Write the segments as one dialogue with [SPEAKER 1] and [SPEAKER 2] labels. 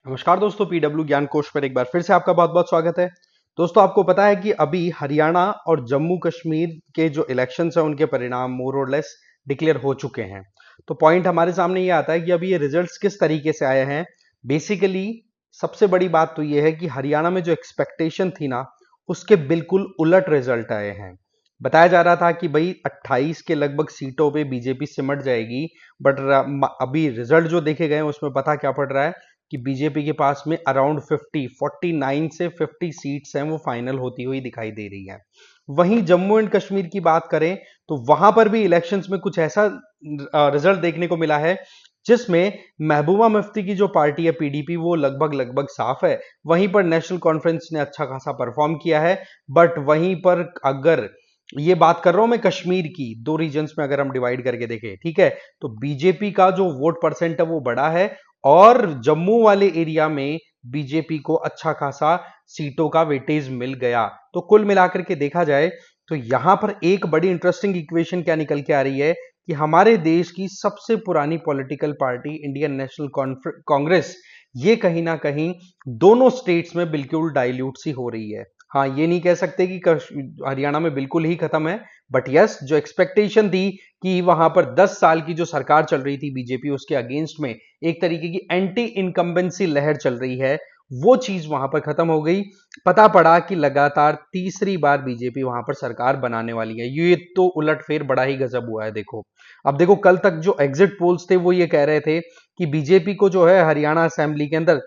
[SPEAKER 1] नमस्कार दोस्तों, पीडब्ल्यू ज्ञान कोश पर एक बार फिर से आपका बहुत बहुत स्वागत है। दोस्तों, आपको पता है कि अभी हरियाणा और जम्मू कश्मीर के जो इलेक्शंस हैं उनके परिणाम मोर और लेस डिक्लेयर हो चुके हैं। तो पॉइंट हमारे सामने ये आता है कि अभी ये रिजल्ट्स किस तरीके से आए हैं। बेसिकली सबसे बड़ी बात तो ये है कि हरियाणा में जो एक्सपेक्टेशन थी ना, उसके बिल्कुल उलट रिजल्ट आए हैं। बताया जा रहा था कि भाई 28 के लगभग सीटों पे बीजेपी सिमट जाएगी, बट अभी रिजल्ट जो देखे गए हैं उसमें पता क्या पड़ रहा है कि बीजेपी के पास में अराउंड 49 से 50 सीट्स हैं, वो फाइनल होती हुई दिखाई दे रही हैं। वहीं जम्मू एंड कश्मीर की बात करें तो वहां पर भी इलेक्शंस में कुछ ऐसा रिजल्ट देखने को मिला है जिसमें महबूबा मुफ्ती की जो पार्टी है पीडीपी, वो लगभग लगभग साफ है। वहीं पर नेशनल कॉन्फ्रेंस ने अच्छा खासा परफॉर्म किया है। बट वहीं पर अगर ये बात कर रहा हूं मैं कश्मीर की, दो रीजन्स में अगर हम डिवाइड करके देखें, ठीक है, तो बीजेपी का जो वोट परसेंट है वो बड़ा है और जम्मू वाले एरिया में बीजेपी को अच्छा खासा सीटों का वेटेज मिल गया। तो कुल मिलाकर के देखा जाए तो यहां पर एक बड़ी इंटरेस्टिंग इक्वेशन क्या निकल के आ रही है कि हमारे देश की सबसे पुरानी political party Indian national Congress, ये कहीं ना कहीं दोनों स्टेट्स में बिल्कुल डाइल्यूट सी हो रही है। हाँ, ये नहीं कह सकते कि हरियाणा में बिल्कुल ही खत्म है, बट यस, जो एक्सपेक्टेशन थी कि वहां पर 10 साल की जो सरकार चल रही थी बीजेपी, उसके अगेंस्ट में एक तरीके की एंटी इनकम्बेंसी लहर चल रही है, वो चीज वहां पर खत्म हो गई। पता पड़ा कि लगातार तीसरी बार बीजेपी वहां पर सरकार बनाने वाली है। ये तो उलटफेर बड़ा ही गजब हुआ है। देखो, अब देखो, कल तक जो एग्जिट पोल्स थे वो ये कह रहे थे कि बीजेपी को जो है हरियाणा असेंबली के अंदर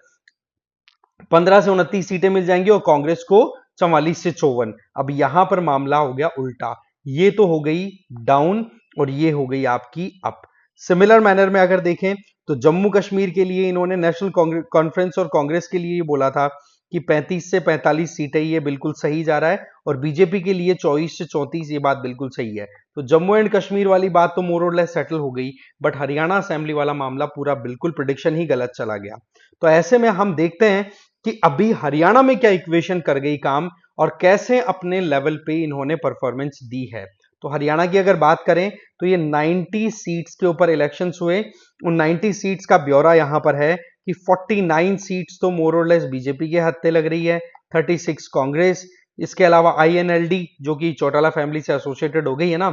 [SPEAKER 1] 15 से 29 सीटें मिल जाएंगी और कांग्रेस को 44 से 54। अब यहां पर मामला हो गया उल्टा, ये तो हो गई डाउन और ये हो गई आपकी अप। सिमिलर मैनर में अगर देखें तो जम्मू कश्मीर के लिए इन्होंने नेशनल कॉन्फ्रेंस और कांग्रेस के लिए ये बोला था कि 35 से 45 सीटें, ये बिल्कुल सही जा रहा है, और बीजेपी के लिए 24 से 34, ये बात बिल्कुल सही है। तो जम्मू एंड कश्मीर वाली बात तो मोर और लेस सेटल हो गई, बट हरियाणा असेंबली वाला मामला पूरा बिल्कुल प्रिडिक्शन ही गलत चला गया। तो ऐसे में हम देखते हैं कि अभी हरियाणा में क्या इक्वेशन कर गई काम और कैसे अपने लेवल पे इन्होंने परफॉर्मेंस दी है। तो हरियाणा की अगर बात करें तो ये 90 सीट्स के ऊपर इलेक्शंस हुए। उन 90 सीट्स का ब्यौरा यहां पर है कि 49 सीट्स तो मोर और लेस बीजेपी के हत्थे लग रही है, 36 कांग्रेस। इसके अलावा आईएनएलडी जो कि चौटाला फैमिली से एसोसिएटेड हो गई है ना,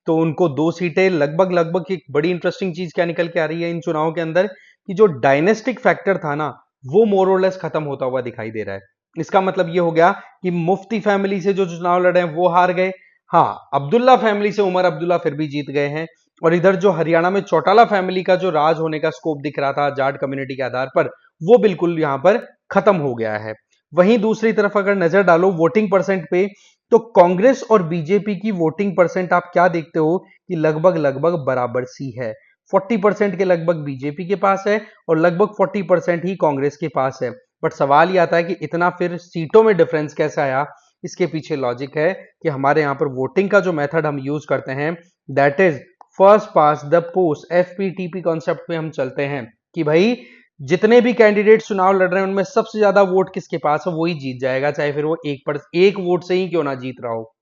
[SPEAKER 1] तो उनको 2 सीटें। लगभग लगभग एक बड़ी इंटरेस्टिंग चीज क्या निकल के आ रही है इन चुनावों के अंदर कि जो डायनेस्टिक फैक्टर था ना, वो मोर और लेस खत्म होता हुआ दिखाई दे रहा है। इसका मतलब ये हो गया कि मुफ्ती फैमिली से जो चुनाव लड़े हैं वो हार गए। हाँ, अब्दुल्ला फैमिली से उमर अब्दुल्ला फिर भी जीत गए हैं। और इधर जो हरियाणा में चौटाला फैमिली का जो राज होने का स्कोप दिख रहा था जाट कम्युनिटी के आधार पर, वो बिल्कुल यहां पर खत्म हो गया है। वहीं दूसरी तरफ अगर नजर डालो वोटिंग परसेंट पे, तो कांग्रेस और बीजेपी की वोटिंग परसेंट आप क्या देखते हो कि लगभग लगभग बराबर सी है। 40% के लगभग बीजेपी के पास है और लगभग 40% ही कांग्रेस के पास है। बट सवाल ये आता है कि इतना फिर सीटों में डिफरेंस कैसे आया। इसके पीछे लॉजिक है कि हमारे यहां पर वोटिंग का जो मेथड हम यूज करते हैं, that is first pass the post, FPTP concept पे हम चलते हैं कि भाई जितने भी कैंडिडेट चुनाव लड़ रहे हैं उनमें सबसे ज्यादा वोट किसके पास है वही जीत जाएगा, चाहे फिर वो एक वोट से ही क्यों ना जीत रहा हो।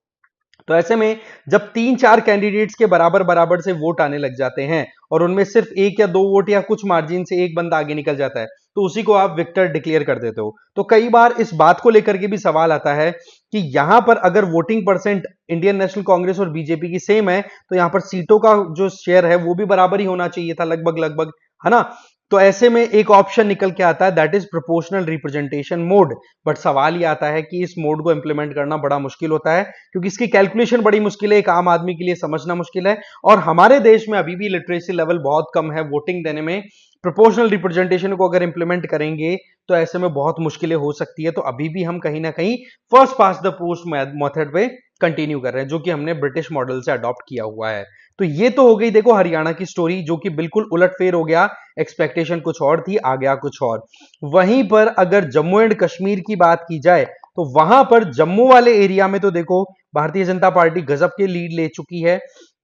[SPEAKER 1] तो ऐसे में जब 3-4 कैंडिडेट्स के बराबर बराबर से वोट आने लग जाते हैं और उनमें सिर्फ 1 या 2 वोट या कुछ मार्जिन से एक बंदा आगे निकल जाता है, तो उसी को आप विक्टर डिक्लेयर कर देते हो। तो कई बार इस बात को लेकर के भी सवाल आता है कि यहां पर अगर voting percent Indian national Congress और बीजेपी की सेम है, तो यहां पर सीटों का जो शेयर है वो भी बराबर ही होना चाहिए था, लगभग लगभग, है ना। तो ऐसे में एक ऑप्शन निकल के आता है, that is proportional representation mode. But सवाल ये आता है कि इस मोड को इंप्लीमेंट करना बड़ा मुश्किल होता है, क्योंकि इसकी कैलकुलेशन बड़ी मुश्किल है, एक आम आदमी के लिए समझना मुश्किल है। और हमारे देश में अभी भी लिटरेसी लेवल बहुत कम है वोटिंग देने में। प्रोपोर्शनल रिप्रेजेंटेशन को अगर इंप्लीमेंट करेंगे तो ऐसे में बहुत मुश्किलें हो सकती है। तो अभी भी हम कहीं ना कहीं first pass the post method पे कंटिन्यू कर रहे हैं, जो कि हमने ब्रिटिश मॉडल से अडॉप्ट किया हुआ है। तो ये तो हो गई देखो हरियाणा की स्टोरी, जो कि बिल्कुल उलटफेर हो गया। एक्सपेक्टेशन कुछ और थी, आ गया कुछ और। वहीं पर अगर जम्मू एंड कश्मीर की बात की जाए तो वहां पर जम्मू वाले एरिया में तो देखो भारतीय जनता पार्टी गजब के लीड ले चुकी है।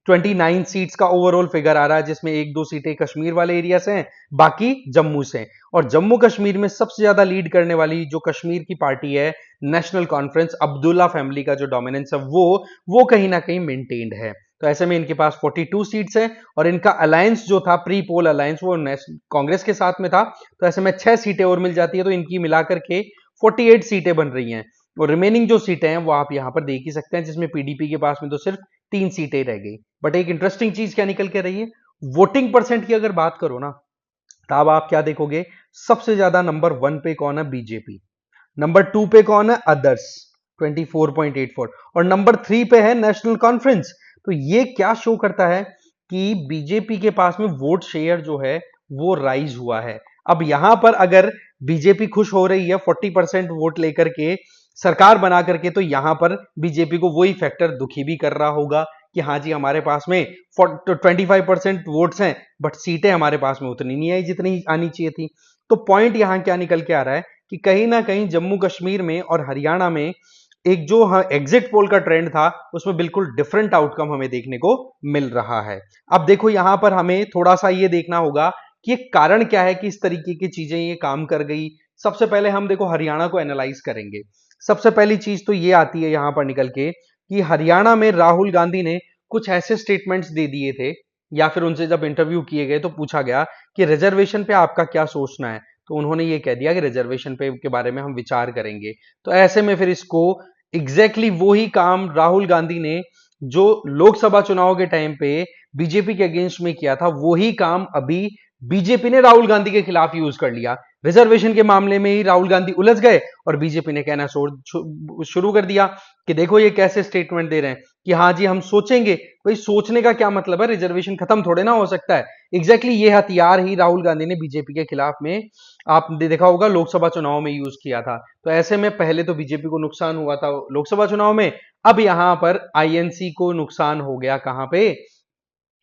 [SPEAKER 1] 29 सीट्स का ओवरऑल फिगर आ रहा है, जिसमें 1-2 सीटें कश्मीर वाले एरिया से हैं, बाकी जम्मू से। और जम्मू कश्मीर में सबसे ज्यादा लीड करने वाली जो कश्मीर की पार्टी है, नेशनल कॉन्फ्रेंस, अब्दुल्ला फैमिली का जो डोमिनेंस है वो कहीं ना कहीं मेंटेन्ड है। तो ऐसे में इनके पास 42 सीट्स हैं और इनका अलायंस जो था प्री पोल अलायंस वो कांग्रेस के साथ में था, तो ऐसे में 6 सीटें और मिल जाती है, तो इनकी मिलाकर के 48 सीटें बन रही हैं। और रिमेनिंग जो सीटें हैं वो आप यहां पर देख ही सकते हैं, जिसमें पीडीपी के पास में तो सिर्फ 3 सीटें रह गई। बट एक इंटरेस्टिंग चीज क्या निकल के रही है, वोटिंग परसेंट की अगर बात करो ना, तब आप क्या देखोगे, सबसे ज्यादा नंबर 1 पे कौन है, बीजेपी। नंबर 2 पे कौन है, अदर्स 24.84, और नंबर 3 पे है नेशनल कॉन्फ्रेंस। तो ये क्या शो करता है कि बीजेपी के पास में वोट शेयर जो है वो राइज हुआ है। अब यहां पर अगर बीजेपी खुश हो रही है 40% वोट लेकर के सरकार बना करके, तो यहां पर बीजेपी को वही फैक्टर दुखी भी कर रहा होगा कि हाँ जी हमारे पास में 25% वोट्स हैं, बट सीटें हमारे पास में उतनी नहीं आई जितनी आनी चाहिए थी। तो पॉइंट यहां क्या निकल के आ रहा है कि कहीं ना कहीं जम्मू कश्मीर में और हरियाणा में एक जो एग्जिट पोल का ट्रेंड था उसमें बिल्कुल डिफरेंट आउटकम हमें देखने को मिल रहा है। अब देखो यहां पर हमें थोड़ा सा ये देखना होगा कि कारण क्या है कि इस तरीके की चीजें ये काम कर गई। सबसे पहले हम देखो हरियाणा को एनालाइज करेंगे। सबसे पहली चीज तो ये आती है यहां पर निकल के कि हरियाणा में राहुल गांधी ने कुछ ऐसे स्टेटमेंट्स दे दिए थे, या फिर उनसे जब इंटरव्यू किए गए तो पूछा गया कि रिजर्वेशन पे आपका क्या सोचना है, तो उन्होंने ये कह दिया कि रिजर्वेशन पे के बारे में हम विचार करेंगे। तो ऐसे में फिर इसको एग्जैक्टली वो ही काम राहुल गांधी ने जो लोकसभा चुनाव के टाइम पे बीजेपी के अगेंस्ट में किया था, वही काम अभी बीजेपी ने राहुल गांधी के खिलाफ यूज कर लिया। रिजर्वेशन के मामले में ही राहुल गांधी उलझ गए और बीजेपी ने कहना शुरू कर दिया कि देखो ये कैसे स्टेटमेंट दे रहे हैं कि हाँ जी हम सोचेंगे। भाई सोचने का क्या मतलब है, रिजर्वेशन खत्म थोड़े ना हो सकता है। एग्जैक्टली ये हथियार ही राहुल गांधी ने बीजेपी के खिलाफ में आपने देखा होगा लोकसभा चुनाव में यूज किया था। तो ऐसे में पहले तो बीजेपी को नुकसान हुआ था लोकसभा चुनाव में, अब यहां पर आईएनसी को नुकसान हो गया कहां पे,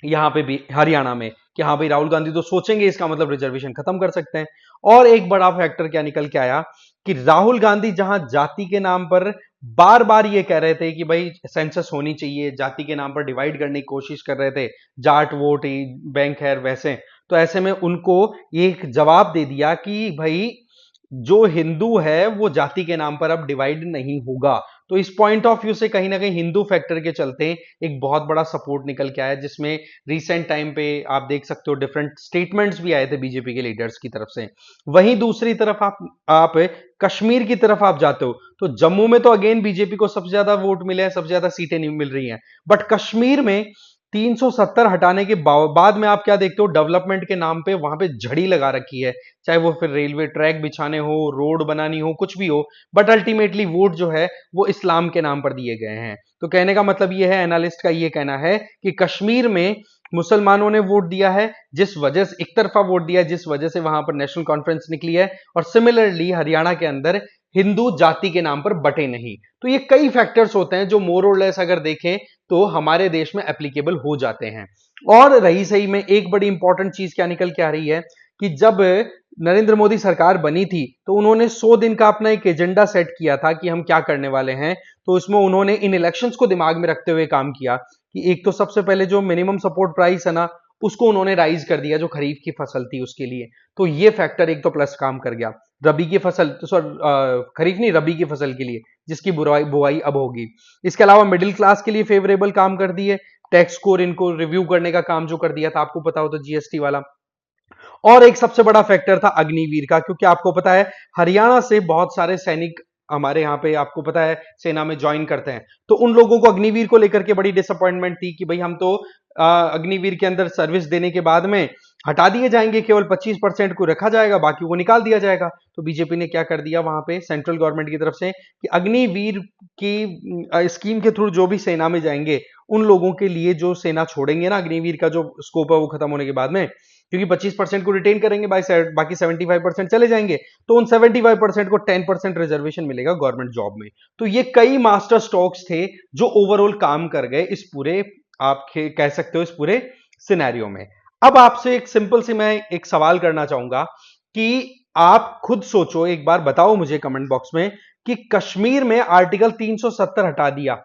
[SPEAKER 1] यहां पे भी हरियाणा में, कि हाँ भाई राहुल गांधी तो सोचेंगे, इसका मतलब रिजर्वेशन खत्म कर सकते हैं। और एक बड़ा फैक्टर क्या निकल के आया कि राहुल गांधी जहां जाति के नाम पर बार बार ये कह रहे थे कि भाई सेंसस होनी चाहिए, जाति के नाम पर डिवाइड करने की कोशिश कर रहे थे, जाट वोट बैंक है वैसे, तो ऐसे में उनको एक जवाब दे दिया कि भाई जो हिंदू है वो जाति के नाम पर अब डिवाइड नहीं होगा। तो इस पॉइंट ऑफ व्यू से कहीं ना कहीं हिंदू फैक्टर के चलते एक बहुत बड़ा सपोर्ट निकल के आया, जिसमें रिसेंट टाइम पे आप देख सकते हो डिफरेंट स्टेटमेंट्स भी आए थे बीजेपी के लीडर्स की तरफ से। वहीं दूसरी तरफ आप कश्मीर की तरफ आप जाते हो तो जम्मू में तो अगेन बीजेपी को सबसे ज्यादा वोट मिले हैं, सबसे ज्यादा सीटें नहीं मिल रही हैं, बट कश्मीर में 370 हटाने के बाद में आप क्या देखते हो, डेवलपमेंट के नाम पे वहां पे झड़ी लगा रखी है, चाहे वो फिर रेलवे ट्रैक बिछाने हो, रोड बनानी हो, कुछ भी हो, बट अल्टीमेटली वोट जो है वो इस्लाम के नाम पर दिए गए हैं। तो कहने का मतलब ये है, एनालिस्ट का ये कहना है कि कश्मीर में मुसलमानों ने वोट दिया है, जिस वजह से एक तरफा वोट दिया है, जिस वजह से वहां पर नेशनल कॉन्फ्रेंस निकली है, और सिमिलरली हरियाणा के अंदर हिंदू जाति के नाम पर बटे नहीं। तो ये कई फैक्टर्स होते हैं जो मोर और लेस अगर देखें तो हमारे देश में एप्लीकेबल हो जाते हैं। और रही सही में एक बड़ी इंपॉर्टेंट चीज क्या निकल के आ रही है कि जब नरेंद्र मोदी सरकार बनी थी तो उन्होंने 100 दिन का अपना एक एजेंडा सेट किया था कि हम क्या करने वाले हैं। तो इसमें उन्होंने इन इलेक्शंस को दिमाग में रखते हुए काम किया कि एक तो सबसे पहले जो मिनिमम सपोर्ट प्राइस है ना, उसको उन्होंने राइज कर दिया, जो खरीफ की फसल थी उसके लिए। तो ये फैक्टर एक तो प्लस काम कर गया रबी की फसल, तो खरीफ नहीं रबी की फसल के लिए, जिसकी बुआई अब होगी। इसके अलावा मिडिल क्लास के लिए फेवरेबल काम कर दिए, टैक्स स्कोर इनको रिव्यू करने का काम जो कर दिया था, आपको पता हो तो जीएसटी वाला। और एक सबसे बड़ा फैक्टर था अग्निवीर का, क्योंकि आपको पता है हरियाणा से बहुत सारे सैनिक हमारे यहाँ पे आपको पता है सेना में ज्वाइन करते हैं, तो उन लोगों को अग्निवीर को लेकर के बड़ी डिसअपॉइंटमेंट थी कि भाई हम तो अग्निवीर के अंदर सर्विस देने के बाद में हटा दिए जाएंगे, केवल 25% को रखा जाएगा, बाकी को निकाल दिया जाएगा। तो बीजेपी ने क्या कर दिया वहां पे सेंट्रल गवर्नमेंट की तरफ से कि अग्निवीर की स्कीम के थ्रू जो भी सेना में जाएंगे उन लोगों के लिए जो सेना छोड़ेंगे ना, अग्निवीर का जो स्कोप है वो खत्म होने के बाद में, क्योंकि 25% को रिटेन करेंगे, बाकी 75% चले जाएंगे, तो उन 75% को 10% रिजर्वेशन मिलेगा गवर्नमेंट जॉब में। तो ये कई मास्टर स्ट्रोक्स थे जो ओवरऑल काम कर गए इस पूरे, आप कह सकते हो इस पूरे सिनेरियो में। अब आपसे एक सिंपल सी मैं एक सवाल करना चाहूंगा कि आप खुद सोचो, एक बार बताओ मुझे कमेंट बॉक्स में कि कश्मीर में आर्टिकल 370 हटा दिया,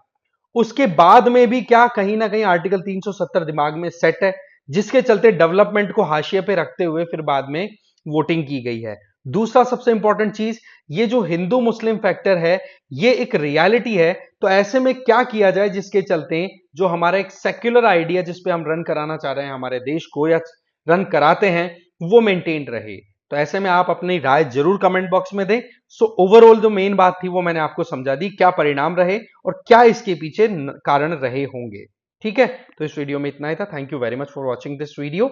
[SPEAKER 1] उसके बाद में भी क्या कहीं ना कहीं आर्टिकल 370 दिमाग में सेट है, जिसके चलते डेवलपमेंट को हाशिए पे रखते हुए फिर बाद में वोटिंग की गई है। दूसरा सबसे इंपॉर्टेंट चीज, ये जो हिंदू मुस्लिम फैक्टर है ये एक रियलिटी है। तो ऐसे में क्या किया जाए जिसके चलते जो हमारा एक सेक्युलर आइडिया जिस पे हम रन कराना चाह रहे हैं हमारे देश को या रन कराते हैं वो मेंटेन रहे। तो ऐसे में आप अपनी राय जरूर कमेंट बॉक्स में दें। सो ओवरऑल जो मेन बात थी वो मैंने आपको समझा दी, क्या परिणाम रहे और क्या इसके पीछे कारण रहे होंगे। ठीक है, तो इस वीडियो में इतना ही था। Thank you very much for watching this video.